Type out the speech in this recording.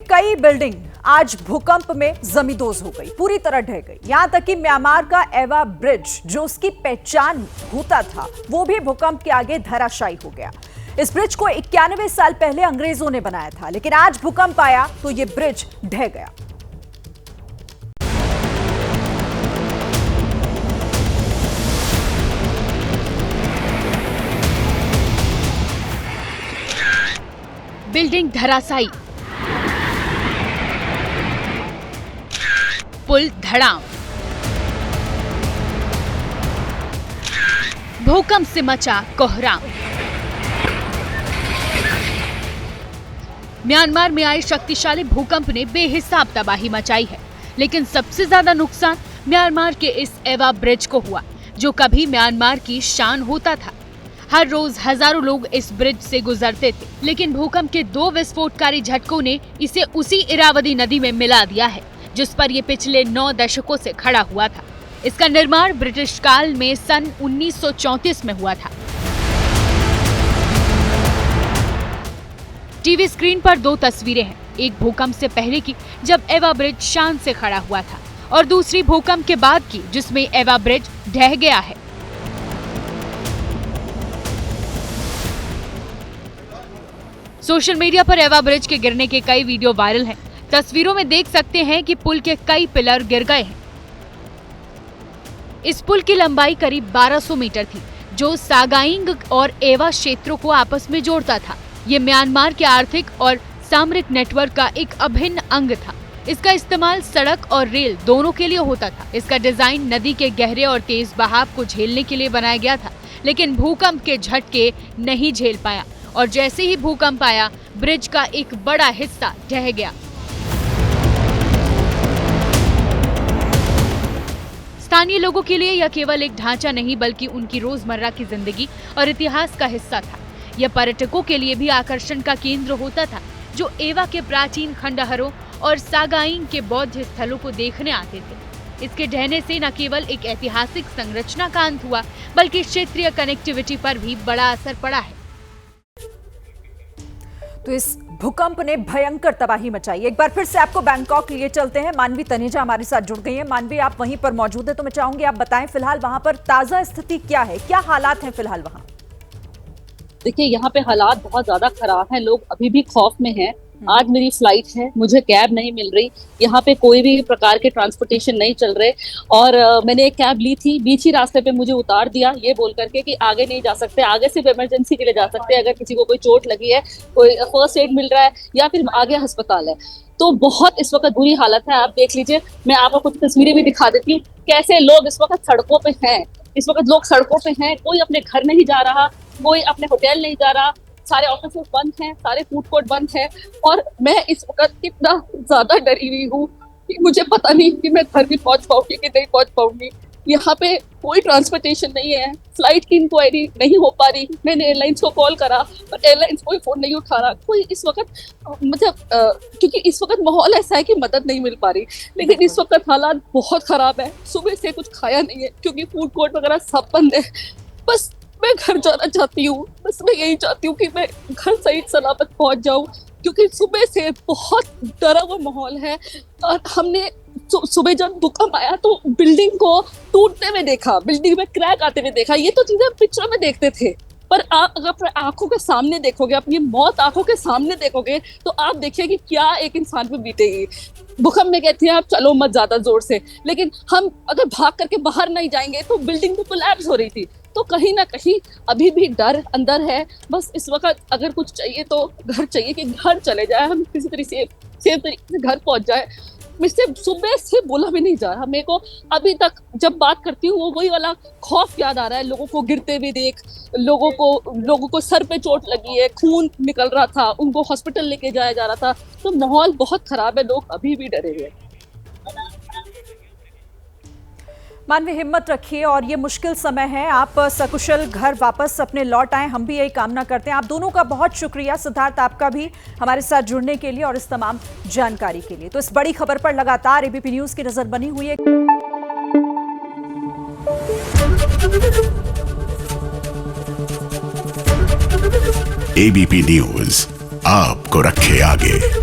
कई बिल्डिंग आज भूकंप में जमींदोज हो गई, पूरी तरह ढह गई। यहां तक कि म्यांमार का एवा ब्रिज, जो उसकी पहचान होता था, वो भी भूकंप के आगे धराशायी हो गया। इस ब्रिज को 91 साल पहले अंग्रेजों ने बनाया था, लेकिन आज भूकंप आया तो ये ब्रिज ढह गया। बिल्डिंग धराशायी, पुल धड़ाम, भूकंप से मचा कोहराम। म्यांमार में आए शक्तिशाली भूकंप ने बेहिसाब तबाही मचाई है, लेकिन सबसे ज्यादा नुकसान म्यांमार के इस एवा ब्रिज को हुआ, जो कभी म्यांमार की शान होता था। हर रोज हजारों लोग इस ब्रिज से गुजरते थे, लेकिन भूकंप के 2 विस्फोटकारी झटकों ने इसे उसी इरावदी नदी में मिला दिया है, जिस पर ये पिछले 9 दशकों से खड़ा हुआ था। इसका निर्माण ब्रिटिश काल में सन 1934 में हुआ था। टीवी स्क्रीन पर 2 तस्वीरें हैं, एक भूकंप से पहले की जब एवा ब्रिज शान से खड़ा हुआ था, और दूसरी भूकंप के बाद की जिसमें एवा ब्रिज ढह गया है। सोशल मीडिया पर एवा ब्रिज के गिरने के कई वीडियो वायरल हैं। तस्वीरों में देख सकते हैं कि पुल के कई पिलर गिर गए हैं। इस पुल की लंबाई करीब 1200 मीटर थी, जो सागाइंग और एवा क्षेत्रों को आपस में जोड़ता था। ये म्यांमार के आर्थिक और सामरिक नेटवर्क का एक अभिन्न अंग था। इसका इस्तेमाल सड़क और रेल दोनों के लिए होता था। इसका डिजाइन नदी के गहरे और तेज बहाव को झेलने के लिए बनाया गया था, लेकिन भूकंप के झटके नहीं झेल पाया, और जैसे ही भूकंप आया, ब्रिज का एक बड़ा हिस्सा ढह गया। स्थानीय लोगों के लिए यह केवल एक ढांचा नहीं, बल्कि उनकी रोजमर्रा की जिंदगी और इतिहास का हिस्सा था। यह पर्यटकों के लिए भी आकर्षण का केंद्र होता था, जो एवा के प्राचीन खंडहरों और सागाइंग के बौद्ध स्थलों को देखने आते थे। इसके ढहने से न केवल एक ऐतिहासिक संरचना का अंत हुआ, बल्कि क्षेत्रीय कनेक्टिविटी पर भी बड़ा असर पड़ा है। तो इस भूकंप ने भयंकर तबाही मचाई। एक बार फिर से आपको बैंकॉक लिए चलते हैं। मानवी तनेजा हमारे साथ जुड़ गई है। मानवी, आप वहीं पर मौजूद है, तो मैं चाहूंगी आप बताएं फिलहाल वहां पर ताजा स्थिति क्या है, क्या हालात हैं फिलहाल वहां? देखिए, यहाँ पे हालात बहुत ज्यादा खराब हैं। लोग अभी भी खौफ में हैं। आज मेरी फ्लाइट है, मुझे कैब नहीं मिल रही, यहाँ पे कोई भी प्रकार के ट्रांसपोर्टेशन नहीं चल रहे, और मैंने एक कैब ली थी, बीच ही रास्ते पे मुझे उतार दिया ये बोल करके कि आगे नहीं जा सकते, आगे सिर्फ इमरजेंसी के लिए जा सकते हैं, अगर किसी को कोई चोट लगी है, कोई फर्स्ट एड मिल रहा है, या फिर आगे अस्पताल है। तो बहुत इस वक्त बुरी हालत है। आप देख लीजिए, मैं आपको कुछ तस्वीरें भी दिखा देती हूँ, कैसे लोग इस वक्त सड़कों पे हैं। इस वक्त लोग सड़कों पे हैं, कोई अपने घर नहीं जा रहा, कोई अपने होटल नहीं जा रहा, सारे ऑफिस बंद हैं, सारे फूड कोर्ट बंद हैं, और मैं इस वक्त इतना ज्यादा डरी हुई हूँ कि मुझे पता नहीं कि मैं घर भी पहुंच पाऊंगी कि नहीं पहुंच पाऊंगी। यहाँ पे कोई ट्रांसपोर्टेशन नहीं है, फ्लाइट की इंक्वायरी नहीं हो पा रही। मैंने एयरलाइंस को कॉल करा, पर एयरलाइंस कोई फोन नहीं उठा रहा। कोई इस वक्त मतलब क्योंकि इस वक्त माहौल ऐसा है कि मदद नहीं मिल पा रही, लेकिन इस वक्त हालात बहुत खराब है। सुबह से कुछ खाया नहीं है, क्योंकि फूड कोर्ट वगैरह सब बंद है। बस मैं घर जाना चाहती हूँ, बस मैं यही चाहती हूँ कि मैं घर सही सलामत पहुंच जाऊँ, क्योंकि सुबह से बहुत डरा हुआ माहौल है। और हमने सुबह जब भूकंप आया तो बिल्डिंग को टूटते हुए देखा, बिल्डिंग में क्रैक आते हुए देखा। ये तो चीजें पिक्चर में देखते थे, पर आप अगर अपने आंखों के सामने देखोगे, अपनी मौत आंखों के सामने देखोगे, तो आप देखिए कि क्या एक इंसान पे बीतेगी। भूकंप में कहते हैं आप चलो मत ज्यादा जोर से, लेकिन हम अगर भाग करके बाहर नहीं जाएंगे तो बिल्डिंग तो कोलैप्स हो रही थी। तो कहीं ना कहीं अभी भी डर अंदर है। बस इस वक्त अगर कुछ चाहिए तो घर चाहिए, कि घर चले जाए, हम किसी तरीके से सेफ तरीके से घर पहुंच जाए। मुझसे सुबह से बोला भी नहीं जा रहा। मेरे को अभी तक जब बात करती हूँ, वो वही वाला खौफ याद आ रहा है। लोगों को गिरते हुए देख, लोगों को सर पे चोट लगी है, खून निकल रहा था, उनको हॉस्पिटल लेके जाया जा रहा था। तो माहौल बहुत खराब है, लोग अभी भी डरे हुए हैं। मानवी, हिम्मत रखिए, और ये मुश्किल समय है, आप सकुशल घर वापस अपने लौट आए, हम भी यही कामना करते हैं। आप दोनों का बहुत शुक्रिया, सिद्धार्थ आपका भी हमारे साथ जुड़ने के लिए और इस तमाम जानकारी के लिए। तो इस बड़ी खबर पर लगातार एबीपी न्यूज की नजर बनी हुई है। एबीपी न्यूज आपको रखे आगे।